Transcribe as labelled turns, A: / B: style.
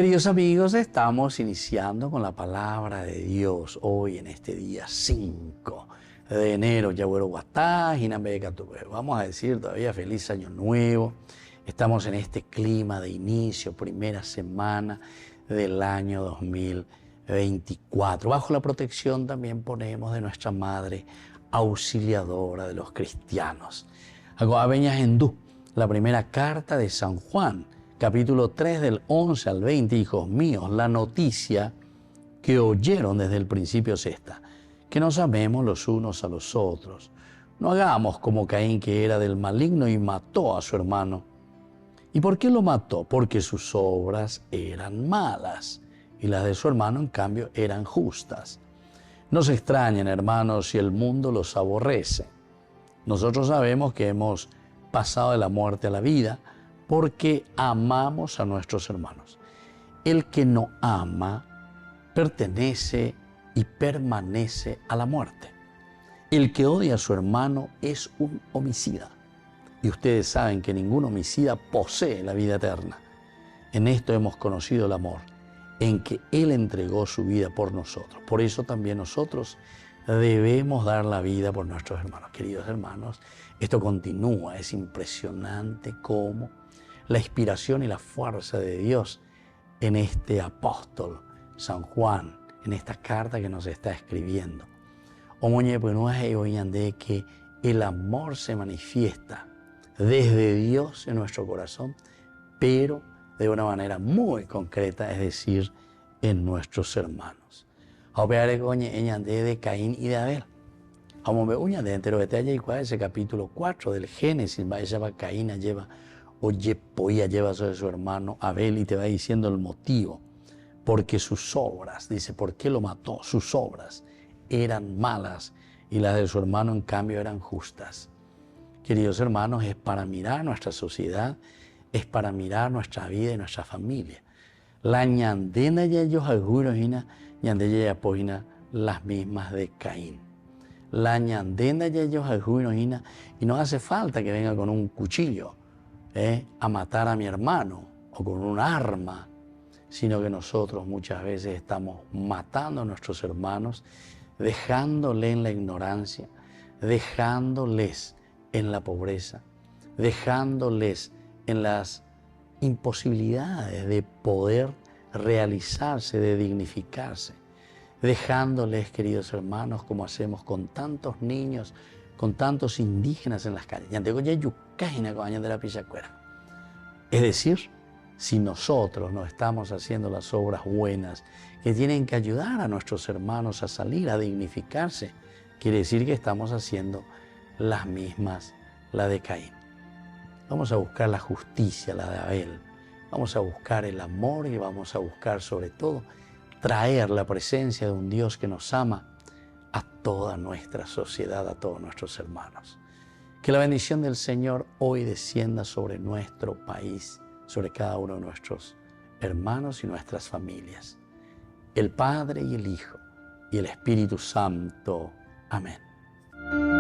A: Queridos amigos, estamos iniciando con la palabra de Dios hoy en este día 5 de enero. Vamos a decir todavía feliz año nuevo. Estamos en este clima de inicio, primera semana del año 2024. Bajo la protección también ponemos de nuestra Madre Auxiliadora de los cristianos. Agoabeñas Hindú, la primera carta de San Juan, capítulo 3 del 11 al 20, hijos míos, la noticia que oyeron desde el principio es esta, que nos amemos los unos a los otros. No hagamos como Caín, que era del maligno y mató a su hermano. ¿Y por qué lo mató? Porque sus obras eran malas y las de su hermano, en cambio, eran justas. No se extrañen, hermanos, si el mundo los aborrece. Nosotros sabemos que hemos pasado de la muerte a la vida, porque amamos a nuestros hermanos. El que no ama pertenece y permanece a la muerte. El que odia a su hermano es un homicida. Y ustedes saben que ningún homicida posee la vida eterna. En esto hemos conocido el amor, en que Él entregó su vida por nosotros. Por eso también nosotros debemos dar la vida por nuestros hermanos. Queridos hermanos, esto continúa. Es impresionante cómo la inspiración y la fuerza de Dios en este apóstol, San Juan, en esta carta que nos está escribiendo. De que el amor se manifiesta desde Dios en nuestro corazón, pero de una manera muy concreta, es decir, en nuestros hermanos. De Caín y de Abel. Ese capítulo 4 del Génesis, Caín lleva lleva sobre su hermano Abel y te va diciendo el motivo. Porque sus obras, dice, ¿por qué lo mató? Sus obras eran malas y las de su hermano, en cambio, eran justas. Queridos hermanos, es para mirar nuestra sociedad, es para mirar nuestra vida y nuestra familia. La ñandena ya ellos agurojina, ñandella ya las mismas de Caín. La ñandena ya ellos agurojina, y no hace falta que venga con un cuchillo a matar a mi hermano o con un arma, sino que nosotros muchas veces estamos matando a nuestros hermanos, dejándoles en la ignorancia, dejándoles en la pobreza, dejándoles en las imposibilidades de poder realizarse, de dignificarse, dejándoles, queridos hermanos, como hacemos con tantos niños, con tantos indígenas en las calles. Es decir, si nosotros no estamos haciendo las obras buenas que tienen que ayudar a nuestros hermanos a salir, a dignificarse, quiere decir que estamos haciendo las mismas, la de Caín. Vamos a buscar la justicia, la de Abel. Vamos a buscar el amor y vamos a buscar, sobre todo, traer la presencia de un Dios que nos ama a toda nuestra sociedad, a todos nuestros hermanos. Que la bendición del Señor hoy descienda sobre nuestro país, sobre cada uno de nuestros hermanos y nuestras familias. El Padre y el Hijo y el Espíritu Santo. Amén.